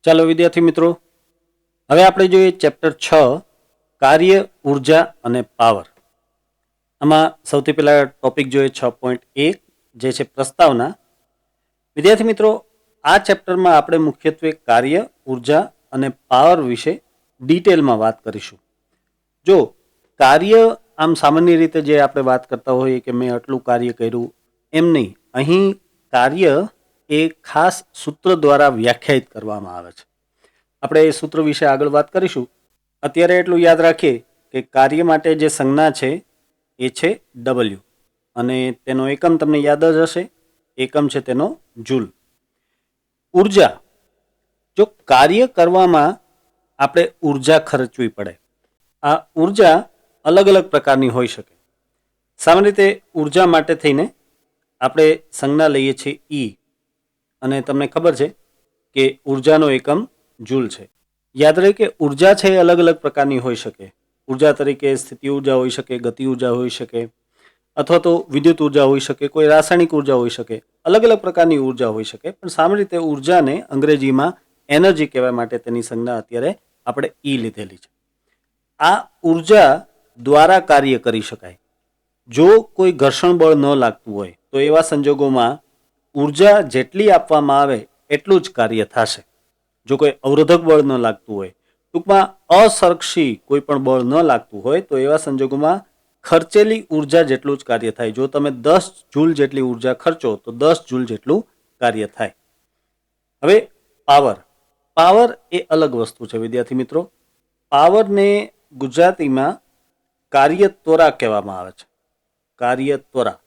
ચાલો વિદ્યાર્થી મિત્રો, હવે આપણે જોઈએ ચેપ્ટર 6 કાર્ય, ઉર્જા અને પાવર. આમાં સૌથી પહેલા ટોપિક જોઈએ 6.1 જે છે પ્રસ્તાવના. વિદ્યાર્થી મિત્રો, આ ચેપ્ટરમાં આપણે મુખ્યત્વે કાર્ય, ઉર્જા અને પાવર વિશે ડિટેલમાં વાત કરીશું. જો કાર્ય આમ સામાન્ય રીતે જે આપણે વાત કરતા હોઈએ કે મેં આટલું કાર્ય કર્યું એમ નહીં, અહીં કાર્ય એ ખાસ સૂત્ર દ્વારા વ્યાખ્યાયિત કરવામાં આવે છે. આપણે એ સૂત્ર વિશે આગળ વાત કરીશું. અત્યારે એટલું યાદ રાખીએ કે કાર્ય માટે જે સંજ્ઞા છે એ છે ડબલ્યુ, અને તેનો એકમ તમને યાદ જ હશે, એકમ છે તેનો જૂલ. ઉર્જા, જો કાર્ય કરવામાં આપણે ઉર્જા ખર્ચવી પડે, આ ઉર્જા અલગ અલગ પ્રકારની હોઈ શકે. સામાન્ય રીતે ઉર્જા માટે થઈને આપણે સંજ્ઞા લઈએ છીએ ઈ, અને તમને ખબર છે કે ઉર્જાનો એકમ જૂલ છે. યાદ રહે કે ઉર્જા છે એ અલગ અલગ પ્રકારની હોઈ શકે. ઉર્જા તરીકે સ્થિતિ ઉર્જા હોઈ શકે, ગતિ ઉર્જા હોઈ શકે, અથવા તો વિદ્યુત ઉર્જા હોઈ શકે, કોઈ રાસાયણિક ઉર્જા હોઈ શકે, અલગ અલગ પ્રકારની ઉર્જા હોઈ શકે. પણ સામાન્ય રીતે ઉર્જાને અંગ્રેજીમાં એનર્જી કહેવા માટે તેની સંજ્ઞા અત્યારે આપણે ઈ લીધેલી છે. આ ઉર્જા દ્વારા કાર્ય કરી શકાય. જો કોઈ ઘર્ષણ બળ ન લાગતું હોય તો એવા સંજોગોમાં ઉર્જા જેટલી આપવામાં આવે એટલું જ કાર્ય થશે. જો કોઈ અવરોધક બળ ન લાગતું હોય, ટૂંકમાં અસરક્ષી કોઈ પણ બળ ન લાગતું હોય, તો એવા સંજોગોમાં ખર્ચેલી ઉર્જા જેટલું જ કાર્ય થાય. જો તમે 10 જૂલ જેટલી ઉર્જા ખર્ચો તો 10 જૂલ જેટલું કાર્ય થાય. હવે પાવર. પાવર એ અલગ વસ્તુ છે વિદ્યાર્થી મિત્રો. પાવરને ગુજરાતીમાં કાર્ય ત્વરા કહેવામાં આવે છે. કાર્ય ત્વરા,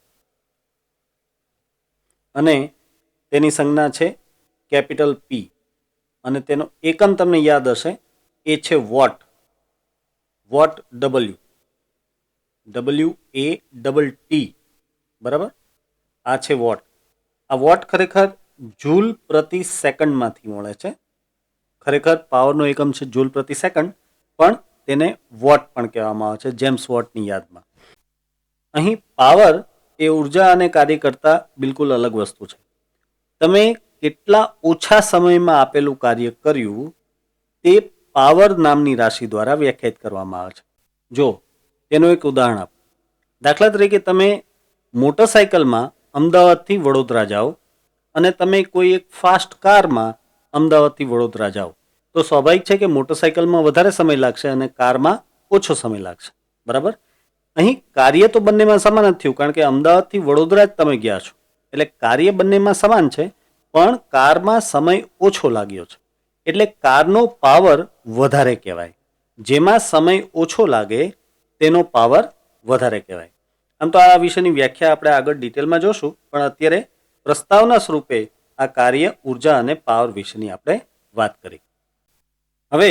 અને તેની સંજ્ઞા છે કેપિટલ પી, અને તેનો એકમ તમને યાદ હશે એ છે વોટ. વોટ ડબલ્યુ, WATT, બરાબર? આ છે વોટ. આ વોટ ખરેખર જૂલ પ્રતિ સેકન્ડમાંથી મળે છે. ખરેખર પાવરનો એકમ છે જૂલ પ્રતિ સેકન્ડ, પણ તેને વોટ પણ કહેવામાં આવે છે, જેમ્સ વોટની યાદમાં. અહીં પાવર એ ઉર્જા અને કાર્ય કરતાં બિલકુલ અલગ વસ્તુ છે. તમે કેટલા ઓછા સમયમાં આપેલું કાર્ય કર્યું તે પાવર નામની રાશિ દ્વારા વ્યાખ્યાયિત કરવામાં આવે છે. જો તેનું એક ઉદાહરણ આપો. દાખલા તરીકે તમે મોટરસાયકલમાં અમદાવાદથી વડોદરા જાઓ અને તમે કોઈ એક ફાસ્ટ કારમાં અમદાવાદથી વડોદરા જાઓ, તો સ્વાભાવિક છે કે મોટરસાયકલમાં વધારે સમય લાગશે અને કારમાં ઓછો સમય લાગશે, બરાબર? અહીં કાર્ય તો બંનેમાં સમાન જ થયું, કારણ કે અમદાવાદથી વડોદરા જ તમે ગયા છો, એટલે કાર્ય બંનેમાં સમાન છે, પણ કારમાં સમય ઓછો લાગ્યો છે, એટલે કારનો પાવર વધારે કહેવાય. જેમાં સમય ઓછો લાગે તેનો પાવર વધારે કહેવાય. આમ તો આ વિષયની વ્યાખ્યા આપણે આગળ ડિટેલમાં જોશું, પણ અત્યારે પ્રસ્તાવના સ્વરૂપે આ કાર્ય, ઉર્જા અને પાવર વિશેની આપણે વાત કરી. હવે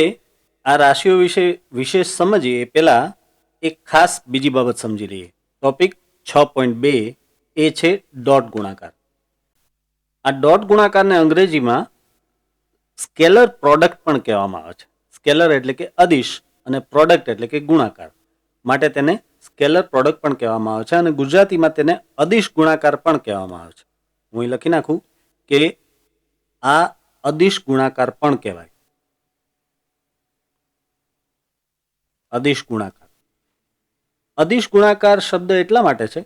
આ રાશિઓ વિશે વિશેષ સમજીએ એ પહેલાં એક ખાસ બીજી બાબત સમજી લઈએ. ટોપિક 6.2 એ છે ડોટ ગુણાકાર. આ ડોટ ગુણાકારને અંગ્રેજીમાં સ્કેલર પ્રોડક્ટ પણ કહેવામાં આવે છે. સ્કેલર એટલે કે અદિશ અને પ્રોડક્ટ એટલે કે ગુણાકાર, માટે તેને સ્કેલર પ્રોડક્ટ પણ કહેવામાં આવે છે, અને ગુજરાતીમાં તેને અદિશ ગુણાકાર પણ કહેવામાં આવે છે. હું અહીં લખી નાખું કે આ અદિશ ગુણાકાર પણ કહેવાય. અદિશ ગુણાકાર. અદિશ ગુણાકાર શબ્દ એટલા માટે છે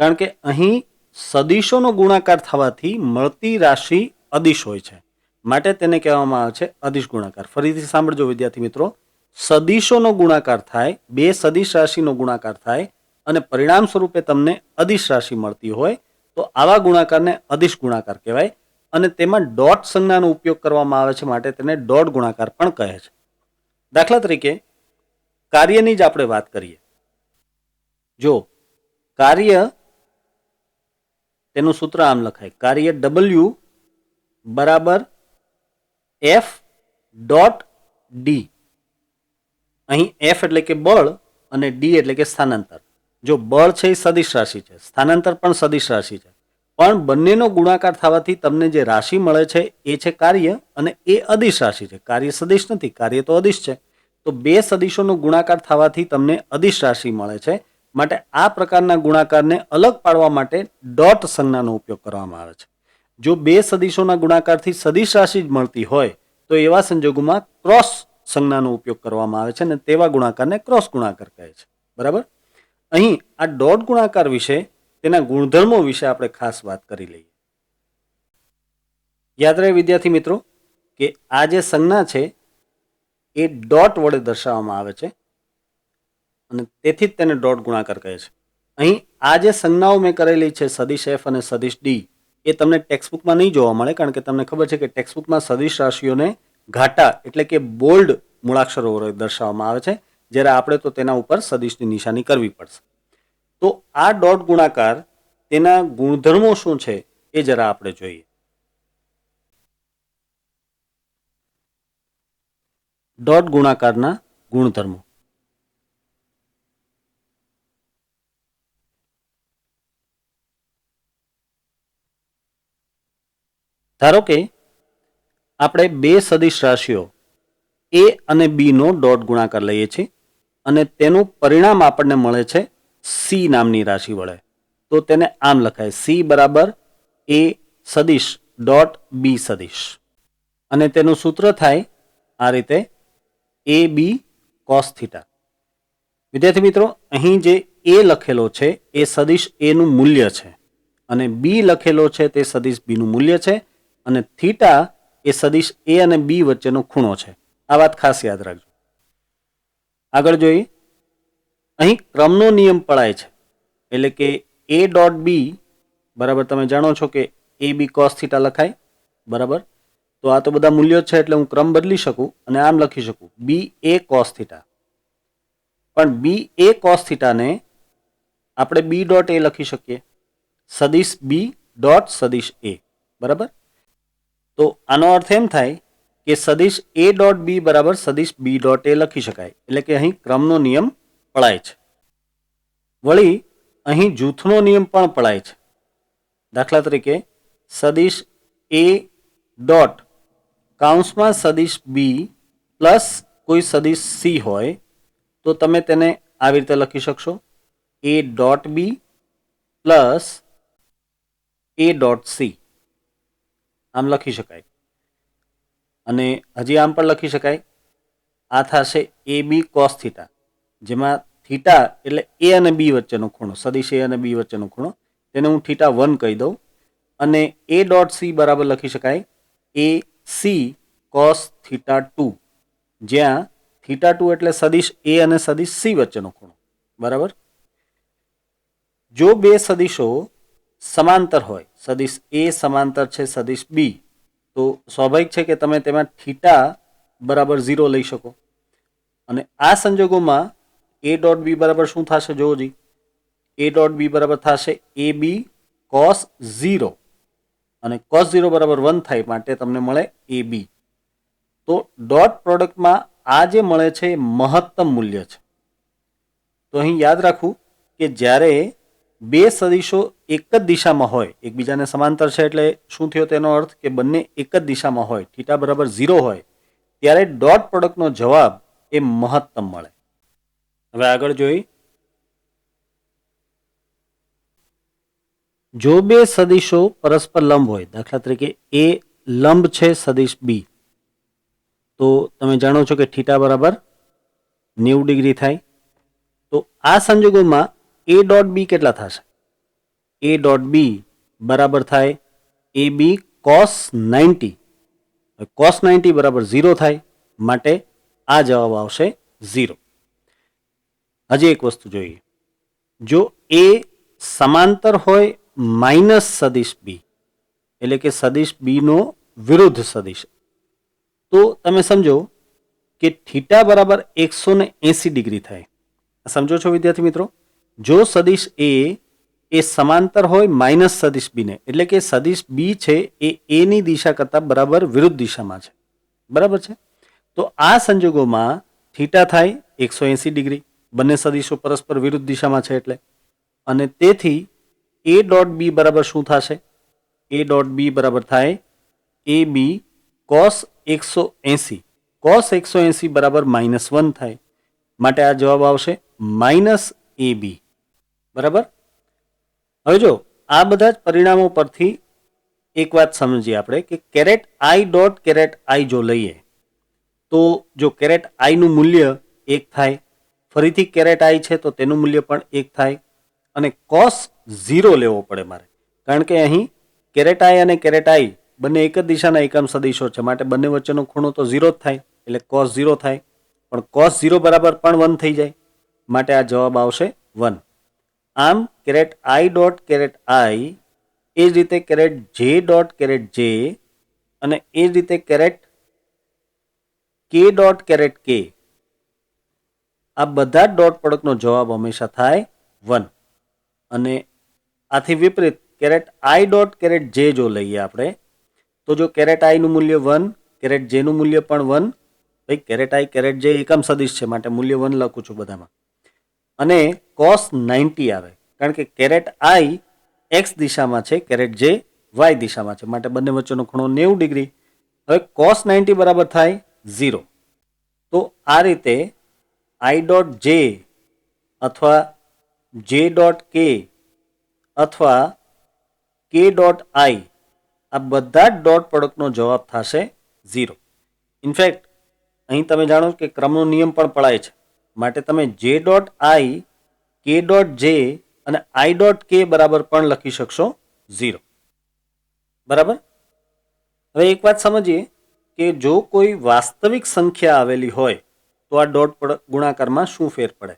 કારણ કે અહીં સદિશોનો ગુણાકાર થવાથી મળતી રાશિ અદિશ હોય છે, માટે તેને કહેવામાં આવે છે અદિશ ગુણાકાર. ફરીથી સાંભળજો વિદ્યાર્થી મિત્રો, સદિશોનો ગુણાકાર થાય, બે સદિશ રાશિનો ગુણાકાર થાય અને પરિણામ સ્વરૂપે તમને અદિશ રાશિ મળતી હોય તો આવા ગુણાકારને અદિશ ગુણાકાર કહેવાય, અને તેમાં ડોટ સંજ્ઞાનો ઉપયોગ કરવામાં આવે છે, માટે તેને ડોટ ગુણાકાર પણ કહે છે. દાખલા તરીકે કાર્યની જ આપણે વાત કરીએ. જો કાર્ય, તેનું સૂત્ર આમ લખાય, કાર્ય W બરાબર F ડોટ ડી. અહીં F એટલે કે બળ અને D એટલે કે સ્થાનાંતર. જો બળ છે એ સદિશ રાશિ છે, સ્થાનાંતર પણ સદિશ રાશિ છે, પણ બંનેનો ગુણાકાર થવાથી તમને જે રાશિ મળે છે એ છે કાર્ય, અને એ અદિશ રાશિ છે. કાર્ય સદિશ નથી, કાર્ય તો અદિશ છે. તો બે સદિશોનો ગુણાકાર થવાથી તમને અદિશ રાશિ મળે છે, માટે આ પ્રકારના ગુણાકારને અલગ પાડવા માટે ડોટ સંજ્ઞાનો ઉપયોગ કરવામાં આવે છે. જો બે સદિશોના ગુણાકારથી સદિશ રાશિ જ મળતી હોય તો એવા સંજોગોમાં ક્રોસ સંજ્ઞાનો ઉપયોગ કરવામાં આવે છે અને તેવા ગુણાકારને ક્રોસ ગુણાકાર કહે છે. બરાબર. અહીં આ ડોટ ગુણાકાર વિશે, તેના ગુણધર્મો વિશે આપણે ખાસ વાત કરી લઈએ. યાદ રહે વિદ્યાર્થી મિત્રો કે આ જે સંજ્ઞા છે એ ડોટ વડે દર્શાવવામાં આવે છે અને તેથી જ તેને ડોટ ગુણાકાર કહે છે. અહીં આ જે સંજ્ઞાઓ મેં કરેલી છે સદિશ એફ અને સદિશ ડી, એ તમને ટેક્સ્ટબુકમાં નહીં જોવા મળે, કારણ કે તમને ખબર છે કે ટેક્સ્ટબુકમાં સદિશ રાશિઓને ઘાટા એટલે કે બોલ્ડ મૂળાક્ષરો વડે દર્શાવવામાં આવે છે, જ્યારે આપણે તો તેના ઉપર સદિશની નિશાની કરવી પડશે. તો આ ડોટ ગુણાકાર, તેના ગુણધર્મો શું છે એ જરા આપણે જોઈએ. ડોટ ગુણાકારના ગુણધર્મો. ધારો કે આપણે બે સદિશ રાશિઓ એ અને બી નો ડોટ ગુણાકાર લઈએ છીએ અને તેનું પરિણામ આપણને મળે છે સી નામની રાશિ વડે. તો તેને આમ લખાય, સી બરાબર એ સદિશ ડોટ બી સદિશ, અને તેનું સૂત્ર થાય આ રીતે, એ બી કોસ થીટા. વિદ્યાર્થી મિત્રો, અહીં જે એ લખેલો છે એ સદિશ એ નું મૂલ્ય છે અને બી લખેલો છે તે સદિશ બી નું મૂલ્ય છે અને થીટા એ સદિશ એ અને બી વચ્ચેનો ખૂણો છે. આ વાત ખાસ યાદ રાખજો. આગળ જોઈએ. અહીં ક્રમનો નિયમ પળાય છે, એટલે કે એ ડોટ બી બરાબર, તમે જાણો છો કે એ બી કોસ થીટા લખાય. બરાબર. તો આ તો બધા મૂલ્યો છે એટલે હું ક્રમ બદલી શકું અને આમ લખી શકું, બી એ કોસ થીટા. પણ બી એ કોસ થીટાને આપણે બી ડોટ એ લખી શકીએ, સદિશ બી ડોટ સદિશ એ. બરાબર. તો આનો અર્થ એમ થાય કે સદિશ એ ડોટ બી બરાબર સદિશ બી ડોટ એ લખી શકાય, એટલે કે અહીં ક્રમનો નિયમ પળાય છે. વળી અહીં જૂથનો નિયમ પણ પળાય છે. દાખલા તરીકે સદિશ એ ડોટ કૌંસમાં સદિશ બી પ્લસ કોઈ સદિશ સી હોય તો તમે તેને આવી રીતે લખી શકશો, a dot b plus a dot c. આમ લખી શકાય. અને હજી આમ પણ લખી શકાય, આ થશે એ બી કોસ થીટા, જેમાં થીટા એટલે એ અને બી વચ્ચેનો ખૂણો, સદિશ એ અને બી વચ્ચેનો ખૂણો, તેને હું થીટા 1 કહી દઉં. અને એ ડોટ સી બરાબર લખી શકાય એ સી કોસ થીટા 2, જ્યાં થીટા 2 એટલે સદિશ એ અને સદિશ સી વચ્ચેનો ખૂણો. બરાબર. જો બે સદિશો સમાંતર હોય, સદિશ એ સમાંતર છે સદિશ બી, તો સ્વાભાવિક છે કે તમે તેમાં થીટા બરાબર 0 લઈ શકો. અને આ સંજોગોમાં એ ડોટ બી બરાબર શું થશે જોવો જી, એ ડોટ બી બરાબર થશે એ બી કોસ 0, અને કોસ 0 બરાબર 1 થાય, માટે તમને મળે એ બી. તો ડોટ પ્રોડક્ટમાં આ જે મળે છે એ મહત્તમ મૂલ્ય છે. તો અહીં યાદ રાખવું કે જ્યારે બે સદિશો એક જ દિશામાં હોય, એકબીજાને સમાંતર છે, એટલે શું થયો તેનો અર્થ કે બંને એક જ દિશામાં હોય, થીટા બરાબર 0 હોય, ત્યારે ડોટ પ્રોડક્ટનો જવાબ એ મહત્તમ મળે. હવે આગળ જોઈ. જો બે સદિશો પરસ્પર લંબ હોય, દાખલા તરીકે એ લંબ છે સદિશ બી, તો તમે જાણો છો કે થીટા બરાબર 90 ડિગ્રી થાય. તો આ સંજોગોમાં એ ડોટ બી કેટલા થશે? એ ડોટ બી બરાબર થાય એ બી કોસ 90. કોસ 90 બરાબર 0 થાય, માટે આ જવાબ આવશે 0. હજી એક વસ્તુ જોઈએ. જો એ સમાંતર હોય માઇનસ સદિશ બી, એટલે કે સદિશ બી નો વિરુદ્ધ સદિશ, તો તમે સમજો કે થીટા બરાબર 180 ડિગ્રી થાય. સમજો છો વિદ્યાર્થી મિત્રો? જો સદિશ એ સમાંતર હોય માઇનસ સદિશ બી ને, એટલે કે સદિશ બી છે એ ની દિશા કરતા બરાબર વિરુદ્ધ દિશામાં છે. બરાબર છે. તો આ સંજોગોમાં થીટા થાય 180 ડિગ્રી, બંને સદિશો પરસ્પર વિરુદ્ધ દિશામાં છે એટલે. અને તેથી એ ડોટ બી બરાબર શું થશે? એ ડોટ બી બરાબર થાય એ બી કોસ 180. કોસ 180 બરાબર -1 થાય, માટે આ જવાબ આવશે માઇનસ એ બી. બરાબર. હવે જો આ બધા જ પરિણામો પરથી એક વાત સમજીએ આપણે કે કેરેટ આઈ ડોટ કેરેટ આઈ જો લઈએ તો જો કેરેટ આઈનું મૂલ્ય 1 થાય, ફરીથી કેરેટ આઈ છે તો તેનું મૂલ્ય પણ 1 થાય અને કોસ 0 લેવો પડે મારે, કારણ કે અહીં કેરેટ આઈ અને કેરેટ આઈ બંને એક જ દિશાના એકમ સદિશો છે, માટે બંને વચ્ચેનો ખૂણો તો 0 જ થાય, એટલે કોસ 0 થાય. પણ કોસ 0 બરાબર પણ 1 થઈ જાય, માટે આ જવાબ આવશે 1. આમ કેરેટ આઈ ડોટ કેરેટ આઈ, એ જ રીતે કેરેટ જે ડોટ કેરેટ જે અને એ જ રીતે કેરેટ કે ડોટ કેરેટ કે, આ બધા ડોટ પ્રોડક્ટનો જવાબ હંમેશા થાય 1. અને આથી વિપરીત કેરેટ આઈ ડોટ કેરેટ જે જો લઈએ આપણે તો જો કેરેટ આઈનું મૂલ્ય 1, કેરેટ જેનું મૂલ્ય પણ 1, ભાઈ કેરેટ આઈ કેરેટ જે એકમ સદિશ છે માટે મૂલ્ય 1 લખું છું બધામાં, અને કોસ 90 આવે, કારણ કે કેરેટ આઈ એક્સ દિશામાં છે, કેરેટ જે વાય દિશામાં છે, માટે બંને વચ્ચેનો ખૂણો 90 ડિગ્રી. હવે કોસ 90 બરાબર થાય 0. તો આ રીતે આઈ ડોટ જે અથવા જે ડોટ કે અથવા કે ડોટ આઈ, આ બધા જ ડોટ પ્રોડક્ટનો જવાબ થશે 0. ઇનફેક્ટ અહીં તમે જાણો કે ક્રમનો નિયમ પણ પડાય છે, માટે તમે જે ડોટ આઈ, કે ડોટ જે અને આઈ ડોટ કે બરાબર પણ લખી શકશો 0. બરાબર. હવે એક વાત સમજીએ કે જો કોઈ વાસ્તવિક સંખ્યા આવેલી હોય તો આ ડોટ ગુણાકારમાં શું ફેર પડે.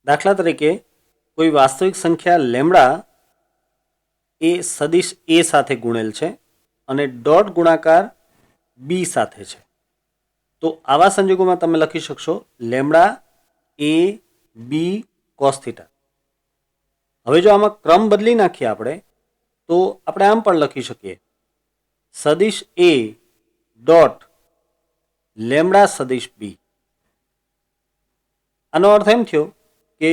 દાખલા તરીકે કોઈ વાસ્તવિક સંખ્યા લેમડા એ સદિશ એ સાથે ગુણેલ છે અને ડોટ ગુણાકાર બી સાથે છે, તો આવા સંજોગોમાં તમે લખી શકશો લેમડા એ બી કોસ થીટા. હવે જો આમાં ક્રમ બદલી નાખીએ આપણે તો આપણે આમ પણ લખી શકીએ સદિશ એ ડોટ લેમડા સદિશ બી. આનો અર્થ એમ થયો કે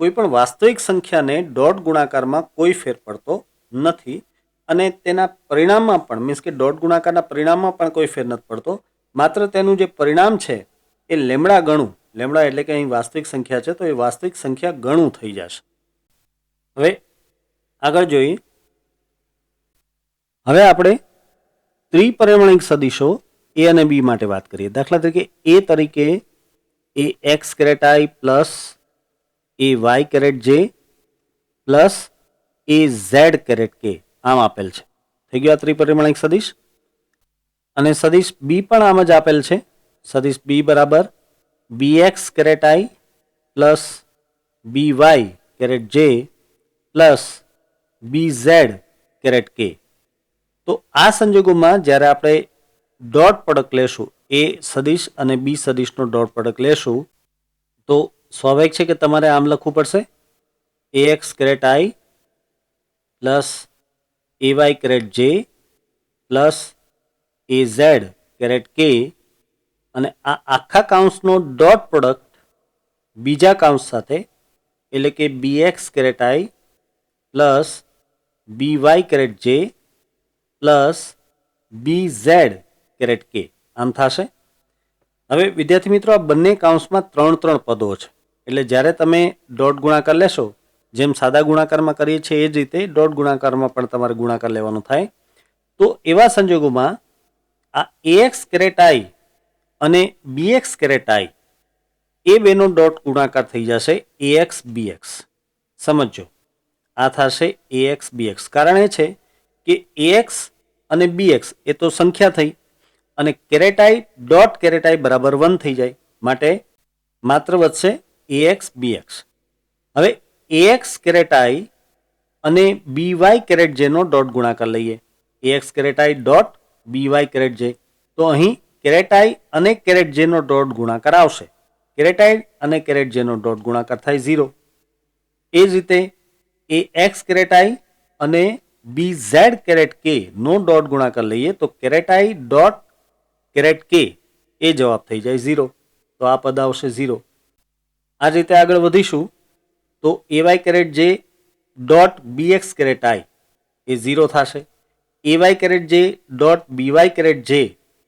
કોઈ પણ વાસ્તવિક સંખ્યાને ડોટ ગુણાકારમાં કોઈ ફેર પડતો નથી અને તેના પરિણામમાં પણ મીન્સ કે ડોટ ગુણાકારના પરિણામમાં પણ કોઈ ફેર નથી પડતો, માત્ર તેનું જે પરિણામ છે એ લેમડા ગણું, લેમડા એટલે કે અહીં વાસ્તવિક સંખ્યા છે તો એ વાસ્તવિક સંખ્યા ગણું થઈ જશે. હવે આગળ જોઈએ. હવે આપણે ત્રિપરિમાણિક સદિશો એ અને બી માટે વાત કરીએ. દાખલા તરીકે એ તરીકે A x caret i plus A y caret j plus A z caret k આમ આપેલ છે. થઈ ગયો આ ત્રિપરિમાણિક સદિશ. અને સદિશ બી પણ આમ જ આપેલ છે. સદિશ બી બરાબર બી x caret i plus B Y caret j plus B Z caret કે. તો આ સંજોગોમાં જ્યારે આપણે ડોટ પ્રોડક્ટ લેશું, એ સદિશ અને બી સદિશનો ડોટ પ્રોડક્ટ લેશું તો સ્વાભાવિક છે કે તમારે આમ લખવું પડશે A x caret i plus A y caret j plus A z caret k, અને આ આખા કાઉન્સનો ડોટ પ્રોડક્ટ બીજા કાઉન્સ સાથે એટલે કે બી x caret i plus B Y caret j plus B Z caret k આમ થશે. હવે વિદ્યાર્થી મિત્રો આ બંને કાઉન્સમાં 3 પદો છે, એટલે જ્યારે તમે ડોટ ગુણાકાર લેશો જેમ સાદા ગુણાકારમાં કરીએ છીએ એ જ રીતે ડોટ ગુણાકારમાં પણ તમારે ગુણાકાર લેવાનો થાય. તો એવા સંજોગોમાં આ એએક્સ કેરેટ આઈ અને બીએક્સ કેરેટ આઈ એ બેનો ડોટ ગુણાકાર થઈ જશે એએક્સ બીએક્સ. સમજો આ થશે એએક્સ બીએક્સ. કારણ એ છે કે એએક્સ અને બીએક્સ એ તો સંખ્યા થઈ અને કેરેટાઈ ડોટ કેરેટાઈ બરાબર 1 થઈ જાય, માટે માત્ર વધશે એએક્સ બીએક્સ. હવે એએક્સ કેરેટાઈ અને બીવાય કેરેટ જેનો ડોટ ગુણાકાર લઈએ. એએક્સ કેરેટાઈ ડોટ બીવાય કેરેટ જે, તો અહીં કેરેટાઈ અને કેરેટ જેનો ડોટ ગુણાકાર આવશે. કેરેટાઈ અને કેરેટ જેનો ડોટ ગુણાકાર થાય 0. એ જ રીતે એ એક્સ કેરેટાઈ અને બી ઝેડ કેરેટ કે નો ડોટ ગુણાકાર લઈએ તો કેરેટાઈ ડોટ કેરેટ કે એ જવાબ થઈ જાય 0. તો આ પદ આવશે 0. આ રીતે આગળ વધીશું તો એવાય કેરેટ જે ડોટ બીએક્સ કેરેટ આઈ એ 0 થશે. એવાય કેરેટ જે ડોટ બીવાય કેરેટ જે,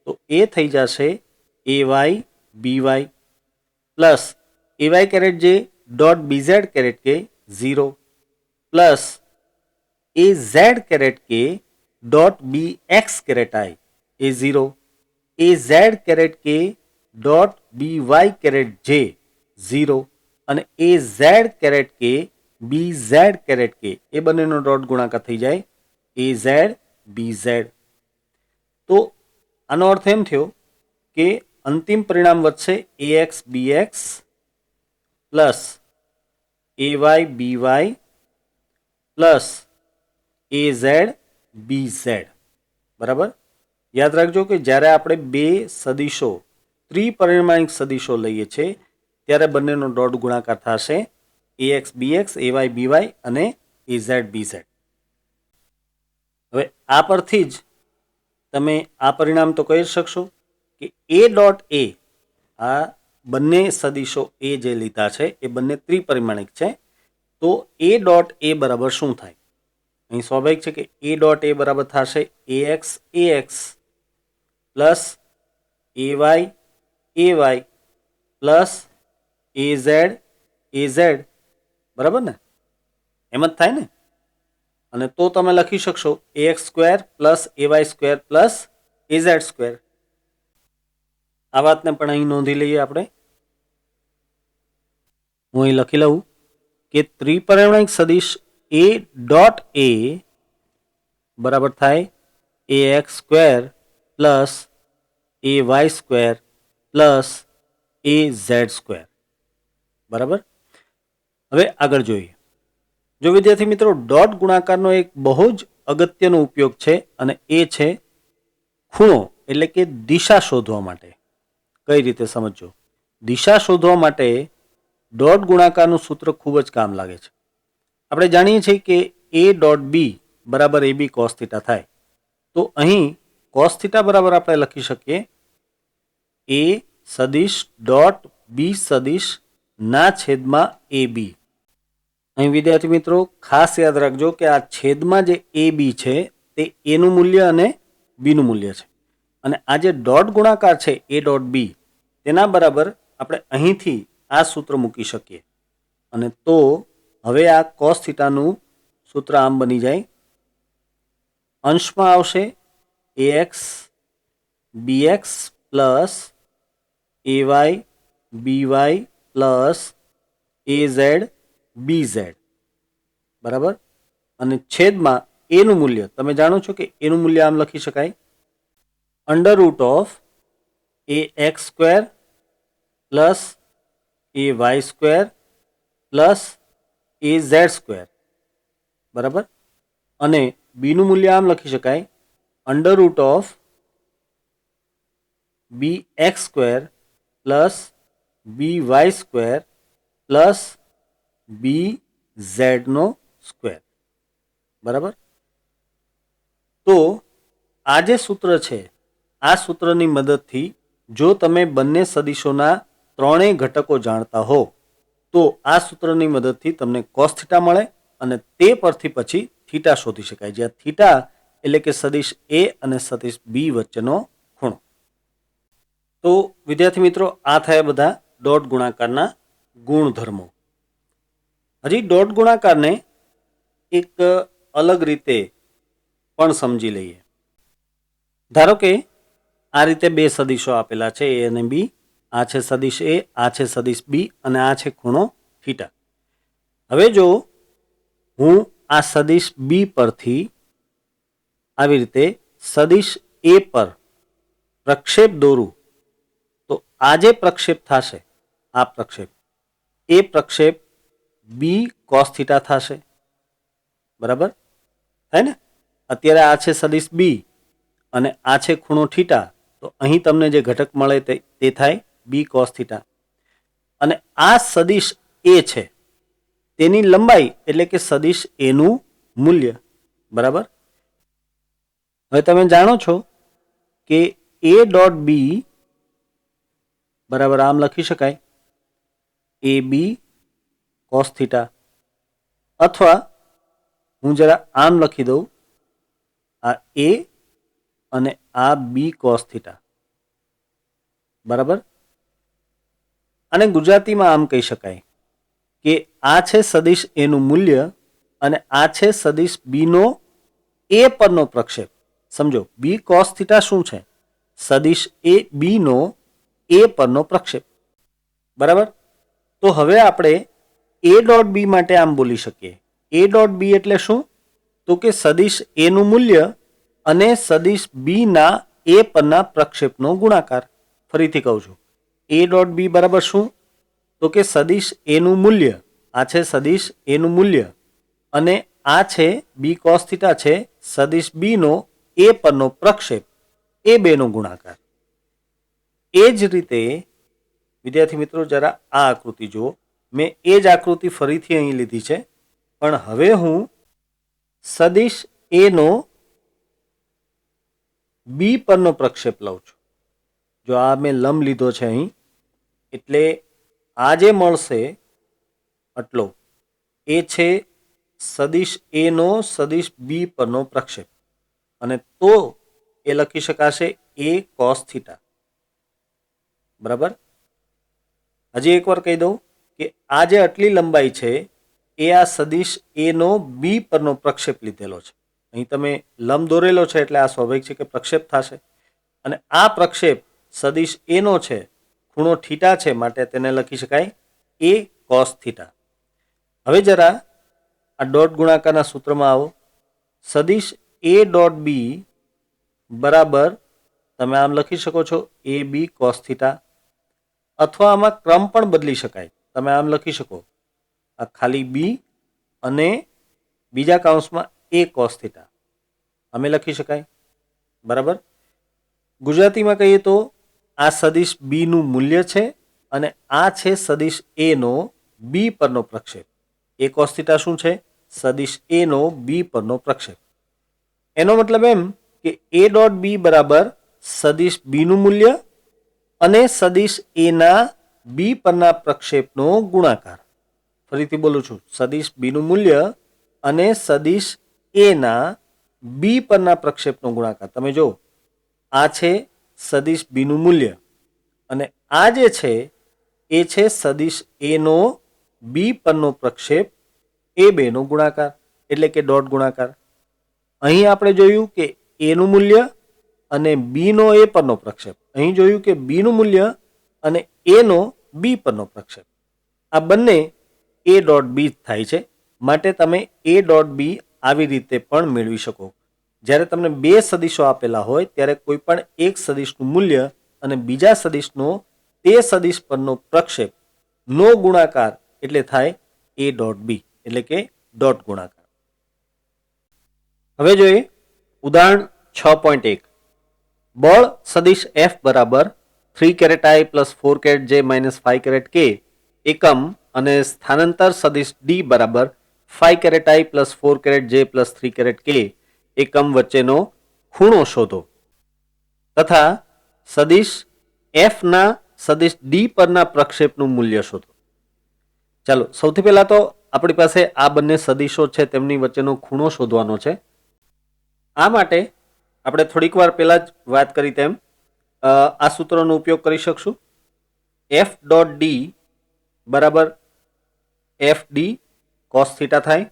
તો એ થઈ જશે એવાય બીવાય પ્લસ એવાય કેરેટ જે ડોટ બીઝેડ કેરેટ કે 0 પ્લસ એ ઝેડ કેરેટ કે डॉट बी एक्स कैरेट आई ए 0, ए जेड कैरेट के डॉट बी वाय कैरेट जे 0 અને એ ઝેડ કેરેટ કે બી ઝેડ કેરેટ કે એ બંનેનો ડોટ ગુણાકાર થઈ જાય એ ઝેડ બી ઝેડ. તો આનો અર્થ એમ થયો કે અંતિમ પરિણામ વધશે A x B x plus A y B y plus A z B z. બરાબર. યાદ રાખજો કે જ્યારે આપણે બે સદીશો ત્રિપરિમાણિક સદીશો લઈએ છીએ ત્યારે બંનેનો ડોટ ગુણાકાર થશે A x B x A y B y અને એ ઝેડ બી ઝેડ. હવે આ પરથી જ તમે આ પરિણામ તો કહી શકશો કે એ ડોટ એ, આ બંને સદીશો એ જે લીધા છે એ બંને ત્રિપરિમાણિક છે, તો એ ડોટ એ બરાબર શું થાય? અહીં સ્વાભાવિક છે કે એ ડોટ એ બરાબર થશે A x plus A y plus A z. બરાબર ને? એમ જ થાય ને? અને તો તમે લખી શકશો A x square plus A y square plus A z square. આ વાતને પણ અહીં નોંધી લઈએ આપણે. હું અહીં લખી લઉં કે ત્રિપરિમાણિક સદિશ એ ડોટ એ બરાબર થાય A x square plus A y square plus A z square. બરાબર. હવે આગળ જોઈએ. જો વિદ્યાર્થી મિત્રો, ડોટ ગુણાકારનો એક બહુ જ અગત્યનો ઉપયોગ છે અને એ છે ખૂણો એટલે કે દિશા શોધવા માટે. કઈ રીતે સમજો? દિશા શોધવા માટે ડોટ ગુણાકારનું સૂત્ર ખૂબ જ કામ લાગે છે. આપણે જાણીએ છીએ કે એ ડોટ બી બરાબર એ બી કોસ થીટા થાય. તો અહીં કોસ થીટા બરાબર આપણે લખી શકીએ એ સદિશ ડોટ બી સદિશ ના છેદમાં એ બી. અહીં વિદ્યાર્થી મિત્રો ખાસ યાદ રાખજો કે આ છેદમાં જે એ બી છે તે એનું મૂલ્ય અને બીનું મૂલ્ય છે, અને આ જે ડોટ ગુણાકાર છે એ ડોટ બી તેના બરાબર આપણે અહીંથી આ સૂત્ર મૂકી શકીએ. અને તો હવે આ કોસ થીટાનું સૂત્ર આમ બની જાય, અંશમાં આવશે A x B x plus A y B y plus A z B z. બરાબર. અને છેદમાં એનું મૂલ્ય તમે જાણો છો કે એનું મૂલ્ય આમ લખી શકાય under root of A x square plus A y square plus A z square. બરાબર. અને બીનું મૂલ્ય આમ લખી શકાય under root of B x square plus B y square plus B ઝેડનો સ્ક્વેર. બરાબર. તો આ જે સૂત્ર છે આ સૂત્રની મદદથી જો તમે બંને સદિશોના ત્રણેય ઘટકો જાણતા હો તો આ સૂત્રની મદદથી તમને કોસ થીટા મળે અને તે પરથી પછી થીટા શોધી શકાય, જ્યાં થીટા એટલે કે સદિશ એ અને સદિશ બી વચ્ચેનો ખૂણો. તો વિદ્યાર્થી મિત્રો આ થયા બધા ડોટ ગુણાકારના ગુણધર્મો. હજી ડોટ ગુણાકારને એક અલગ રીતે પણ સમજી લઈએ. ધારો કે આ રીતે બે સદિશો આપેલા છે એ અને બી. આ છે સદિશ એ, આ છે સદિશ બી અને આ છે ખૂણો થીટા. હવે જો હું આ સદિશ બી પરથી આવી રીતે સદિશ એ પર પ્રક્ષેપ દોરું તો આ જે પ્રક્ષેપ થશે આ પ્રક્ષેપ એ પ્રક્ષેપ બી કોસ થીટા થશે. બરાબર થાય ને? અત્યારે આ છે સદિશ બી અને આ છે ખૂણો થીટા, તો અહીં તમને જે ઘટક મળે તે થાય બી કોસ થીટા. અને આ સદિશ એ છે તેની લંબાઈ એટલે કે સદિશ એનું મૂલ્ય. બરાબર. હવે તમે જાણો છો કે એ ડોટ બી બરાબર આમ લખી શકાય એ બી કોસ થીટા, અથવા હું જરા આમ લખી દઉં આ એ અને આ બી કોસ થીટા. બરાબર. અને ગુજરાતીમાં આમ કહી શકાય કે આ છે સદિશ એનું મૂલ્ય અને આ છે સદિશ બીનો એ પરનો પ્રક્ષેપ. સમજો બી કોસ થીટા શું છે? સદિશ એ બી નો એ પરનો પ્રક્ષેપ. બરાબર. તો હવે આપણે એ ડોટ બી માટે આમ બોલી શકીએ. એ ડોટ બી એટલે શું? તો કે સદિશ એ નું મૂલ્ય અને સદિશ બી ના એ પરના પ્રક્ષેપનો ગુણાકાર. ફરીથી કહું છું, એ ડોટ બી બરાબર શું? તો કે સદિશ એ નું મૂલ્ય, આ છે સદિશ એ નું મૂલ્ય, અને આ છે બી કોસ થીટા છે સદિશ બી નો એ પરનો પ્રક્ષેપ, એ બેનો ગુણાકાર. એ જ રીતે વિદ્યાર્થી મિત્રો જરા આ આકૃતિ જુઓ. મેં એ જ આકૃતિ ફરીથી અહીં લીધી છે, પણ હવે હું સદિશ એ નો બી પરનો પ્રક્ષેપ લઉં છું. જો આ મેં લંબ લીધો છે અહીં, એટલે આ જે મળશે આટલો એ છે સદિશ એ નો સદિશ બી પરનો પ્રક્ષેપ, અને તો એ લખી શકાશે એ કોસ થીટા. બરાબર. હજી એકવાર કહી દઉં કે આ જે આટલી લંબાઈ છે એ આ સદિશ એ નો બી પરનો પ્રક્ષેપ લીધેલો છે. અહીં તમે લંબ દોરેલો છે એટલે આ સ્વાભાવિક છે કે પ્રક્ષેપ થશે, અને આ પ્રક્ષેપ સદિશ એ નો છે, ખૂણો થીટા છે, માટે તેને લખી શકાય એ કોસ થીટા. હવે જરા આ ડોટ ગુણાકારના સૂત્રમાં આવો. સદિશ એ ડોટ બી બરાબર તમે આમ લખી શકો છો એ બી કોસ થીટા, અથવા આમાં ક્રમ પણ બદલી શકાય. તમે આમ લખી શકો, આ ખાલી બી અને બીજા કૌંસમાં એ કોસ થીટા અમે લખી શકાય. બરાબર. ગુજરાતીમાં કહીએ તો આ સદિશ બી નું મૂલ્ય છે અને આ છે સદિશ એ નો બી પરનો પ્રક્ષેપ. એ કોસ થીટા શું છે? સદિશ એ નો બી પરનો પ્રક્ષેપ. એનો મતલબ એમ કે એ ડોટ બી બરાબર સદિશ બી નું મૂલ્ય અને સદિશ એ ના બી પરના પ્રક્ષેપનો ગુણાકાર. ફરીથી બોલું છું, સદિશ બી નું મૂલ્ય અને સદિશ એ ના બી પરના પ્રક્ષેપનો ગુણાકાર. તમે જો આ છે સદિશ બી નું મૂલ્ય અને આ જે છે એ છે સદિશ એ નો બી પરનો પ્રક્ષેપ, એ બેનો ગુણાકાર, એટલે કે ડોટ ગુણાકાર. અહીં આપણે જોયું કે એ નું મૂલ્ય અને બી નો એ પરનો પ્રક્ષેપ. અહીં જોયું કે બી નું મૂલ્ય અને એ નો બી પરનો પ્રક્ષેપ. આ બંને એ ડોટ બી થાય છે, માટે તમે એ ડોટ બી આવી રીતે પણ મેળવી શકો. જ્યારે તમને બે સદિશો આપેલા હોય ત્યારે કોઈ પણ એક સદિશનું મૂલ્ય અને બીજા સદિશનો તે સદિશ પરનો પ્રક્ષેપ નો ગુણાકાર એટલે થાય એ ડોટ બી, એટલે કે ડોટ ગુણાકાર. હવે જોઈએ ઉદાહરણ 6.1. બળ સદિશ એફ બરાબર 3 કેરેટ આઈ પ્લસ 4 કેરેટ જે માઇનસ 5 કેરેટ કે એકમ અને સ્થાનાંતર સદિશ ડી બરાબર 5 caret i plus 4 caret j plus 3 caret કે એકમ વચ્ચેનો ખૂણો શોધો તથા સદિશ એફ ના સદિશ ડી પરના પ્રક્ષેપનું મૂલ્ય શોધો. ચાલો સૌથી પહેલા તો આપણી પાસે આ બંને સદિશો છે તેમની વચ્ચેનો ખૂણો શોધવાનો છે. આ માટે આપણે થોડીક વાર પહેલા જ વાત કરી તેમ આ સૂત્રનો ઉપયોગ કરી શકશું. એફ ડોટ ડી બરાબર એફ ડી કોસ થીટા થાય,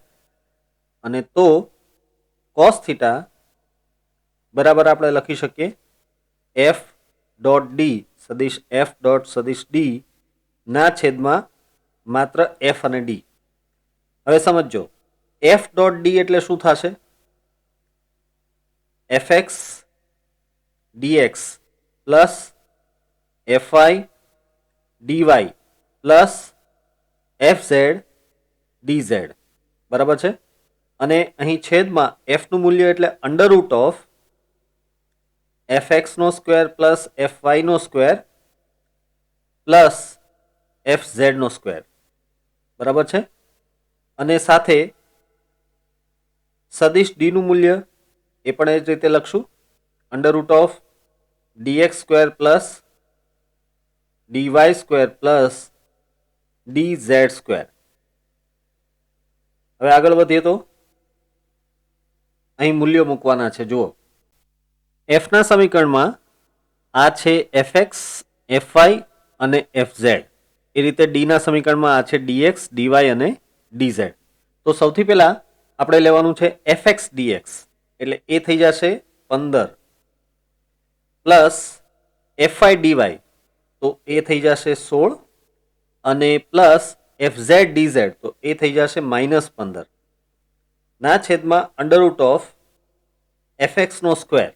અને તો કોસ થીટા બરાબર આપણે લખી શકીએ એફ ડોટ ડી સદિશ એફ ડોટ સદિશ ડી ના છેદમાં માત્ર એફ અને ડી. હવે સમજો એફ ડોટ ડી એટલે શું થશે? fx dx plus fy dy plus fz dz. બરાબર છે. અને અહીં છેદમાં f નું મૂલ્ય એટલે અંડર રૂટ ઓફ fx નો સ્ક્વેર પ્લસ fy નો સ્ક્વેર પ્લસ fz નો સ્ક્વેર. બરાબર છે. અને સાથે સદિશ ડી નું મૂલ્ય એ પણ એ જ રીતે લખશું, under root of dx square plus dy square plus dz square. હવે આગળ વધીએ તો અહીં મૂલ્યો મૂકવાના છે. જુઓ એફના સમીકરણમાં આ છે એફએક્સ, એફવાય અને એફઝેડ. એ રીતે ડીના સમીકરણમાં આ છે ડીએક્સ, ડીવાય અને ડીઝેડ. તો સૌથી પહેલા આપણે લેવાનું છે એફએક્સ ડીએક્સ. એટલે એ થઈ જશે 15 પ્લસ FI DY તો એ થઈ જશે 16 અને પ્લસ FZ DZ તો એ થઈ જશે -15 ના છેદમાં અંડરરૂટ ઓફ fx નો સ્ક્વેર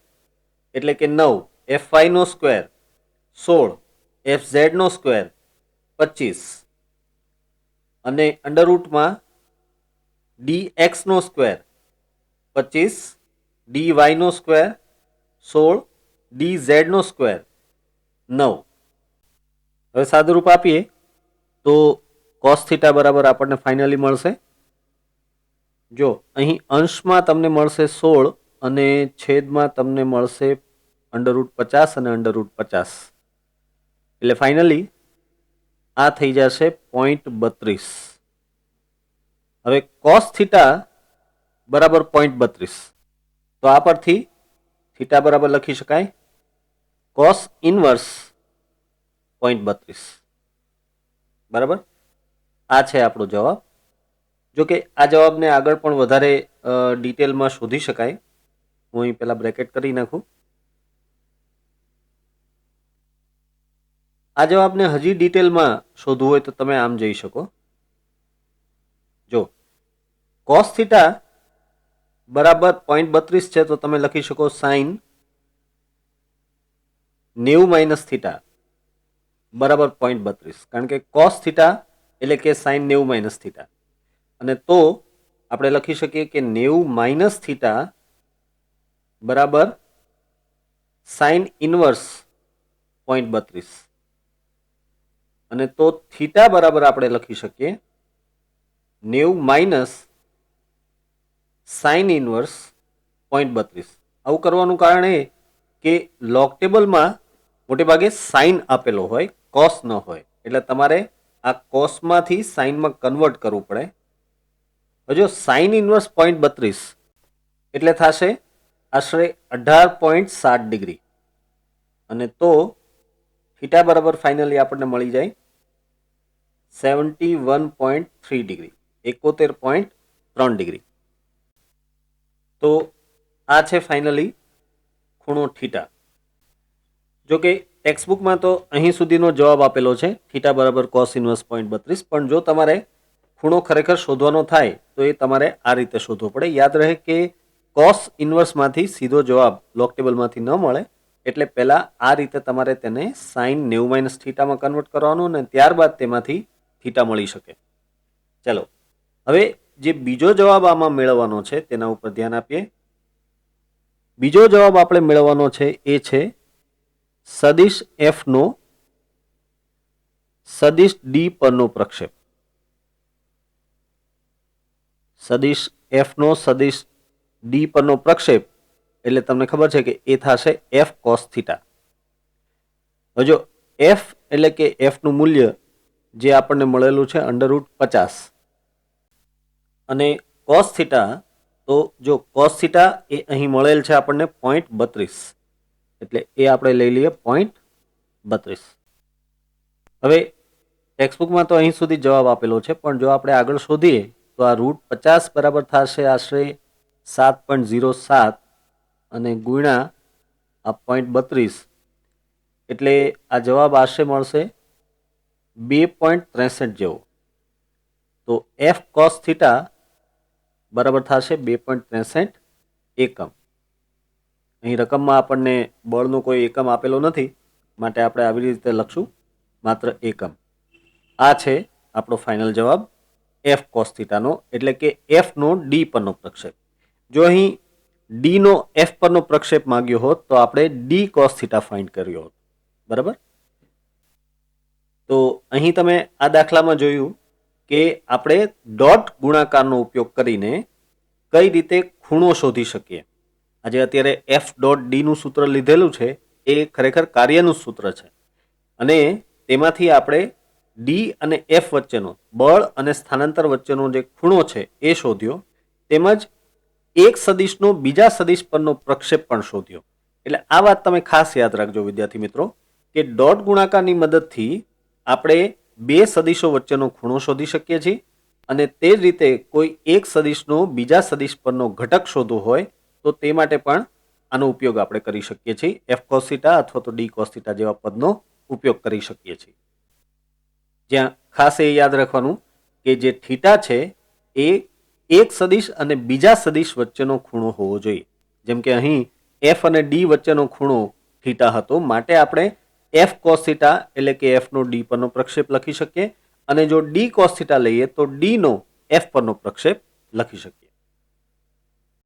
એટલે કે 9 fy નો સ્ક્વેર 16 fz નો સ્ક્વેર 25 અને અંડરરૂટમાં dx નો સ્ક્વેર 25 dy નો સ્ક્વેર 16 dz નો સ્ક્વેર 9. હવે સાદુરૂપ આપીએ તો cos થીટા બરાબર આપણને ફાઇનલી મળશે, જો અહીં અંશમાં તમને મળશે 16 અને છેદમાં તમને મળશે √50 અને √50 એટલે ફાઇનલી આ થઈ જશે 0.32. હવે cos થીટા બરાબર 0.32 તો આ પરથી થીટા બરાબર લખી શકાય cos ઇનવર્સ 0.32 બરાબર. આ છે આપણો જવાબ. જો કે આ જવાબને આગળ પણ વધારે ડિટેલમાં શોધી શકાય. હું અહીં પહેલા બ્રેકેટ કરી નાખું. આ જવાબને હજી ડિટેલમાં શોધવું હોય તો તમે આમ જઈ શકો. જો cos થીટા બરાબર 0.32 છે તો તમે લખી શકો સાઇન 90 - થીટા બરાબર 0.32 કારણ કે cos થીટા એટલે કે સાઇન 90 - થીટા અને તો આપણે લખી શકીએ કે 90 - થીટા બરાબર સાઇન ઇનવર્સ 0.32 અને તો થીટા બરાબર આપણે લખી શકીએ 90 - સાઇન ઇનવર્સ 0.32. આવું કરવાનું કારણ એ કે લોગ ટેબલમાં મોટે ભાગે સાઇન આપેલો હોય, કોસ ન હોય, એટલે તમારે આ કોસમાંથી સાઇનમાં કન્વર્ટ કરવું પડે. જો સાઇન ઇનવર્સ 0.32 એટલે થશે આશરે 18.7 ડિગ્રી અને તો થીટા બરાબર ફાઇનલી આપણને મળી જાય 71.3 ડિગ્રી, 71.3 ડિગ્રી. તો આ છે ફાઇનલી ખૂણો થીટા. જો કે ટેક્સ્ટબુકમાં તો અહીં સુધીનો જવાબ આપેલો છે થીટા બરાબર કોસ ઇનવર્સ 0.32, પણ જો તમારે ખૂણો ખરેખર શોધવાનો થાય તો એ તમારે આ રીતે શોધવો પડે. યાદ રહે કે કોસ ઇનવર્સમાંથી સીધો જવાબ લોગ ટેબલમાંથી ન મળે એટલે પહેલાં આ રીતે તમારે તેને સાઇન 90 - થીટામાં કન્વર્ટ કરવાનું અને ત્યારબાદ તેમાંથી થીટા મળી શકે. ચલો હવે જે બીજો જવાબ આમાં મેળવવાનો છે તેના ઉપર ધ્યાન આપીએ. બીજો જવાબ આપણે મેળવવાનો છે એ છે સદિશ એફ નો સદિશ ડી પરનો પ્રક્ષેપ. સદિશ એફ નો સદિશ ડી પરનો પ્રક્ષેપ એટલે તમને ખબર છે કે એ થશે એફ કોસ થીટા. હવે જો એફ એટલે કે એફ નું મૂલ્ય જે આપણને મળેલું છે √50 અને કોસ થીટા તો જો કોસ થીટા એ અહીં મળેલ છે આપણને 0.32 એટલે એ આપણે લઈ લઈએ 0.32. હવે ટેક્સ્ટબુકમાં તો અહીં સુધી જવાબ આપેલો છે, પણ જો આપણે આગળ શોધીએ તો આ √50 બરાબર થશે આશરે 7.07 અને ગુણ્યા આ 0.32 એટલે આ જવાબ આશરે મળશે 2.63 જેવો. તો એફ કોસ થીટા બરાબર થશે 2.63 એકમ. અહીં રકમમાં આપણને બળનો કોઈ એકમ આપેલો નથી માટે આપણે આવી રીતે લખશું માત્ર એકમ. આ છે આપણો ફાઇનલ જવાબ એફ કોસ થીટાનો એટલે કે એફ નો ડી પરનો પ્રક્ષેપ. જો અહીં ડી નો એફ પરનો પ્રક્ષેપ માંગ્યો હોત તો આપણે ડી કોસ થીટા ફાઇન્ડ કર્યો હોત. બરાબર. તો અહીં તમે આ દાખલામાં જોયું કે આપણે ડોટ ગુણાકારનો ઉપયોગ કરીને કઈ રીતે ખૂણો શોધી શકીએ. આજે અત્યારે એફ ડોટ ડીનું સૂત્ર લીધેલું છે એ ખરેખર કાર્યનું સૂત્ર છે અને તેમાંથી આપણે ડી અને એફ વચ્ચેનો બળ અને સ્થાનાંતર વચ્ચેનો જે ખૂણો છે એ શોધ્યો, તેમજ એક સદિશનો બીજા સદિશ પરનો પ્રક્ષેપ પણ શોધ્યો. એટલે આ વાત તમે ખાસ યાદ રાખજો વિદ્યાર્થી મિત્રો કે ડોટ ગુણાકારની મદદથી આપણે બે સદિશો વચ્ચેનો ખૂણો શોધી શકીએ છીએ અને તે જ રીતે કોઈ એક સદિશનો બીજા સદિશ પરનો ઘટક શોધવો હોય તો તે માટે પણ આનો ઉપયોગ આપણે કરી શકીએ છીએ. એફ કોસ થીટા અથવા તો ડી કોસ થીટા જેવા પદનો ઉપયોગ કરી શકીએ છીએ. જ્યાં ખાસ એ યાદ રાખવાનું કે જે થીટા છે એ એક સદિશ અને બીજા સદિશ વચ્ચેનો ખૂણો હોવો જોઈએ. જેમ કે અહીં એફ અને ડી વચ્ચેનો ખૂણો થીટા હતો, માટે આપણે એફ કોસ થીટા એટલે કે એફ નો ડી પરનો પ્રક્ષેપ લખી શકીએ, અને જો ડી કોસ થીટા લઈએ તો ડી નો એફ પરનો પ્રક્ષેપ લખી શકીએ.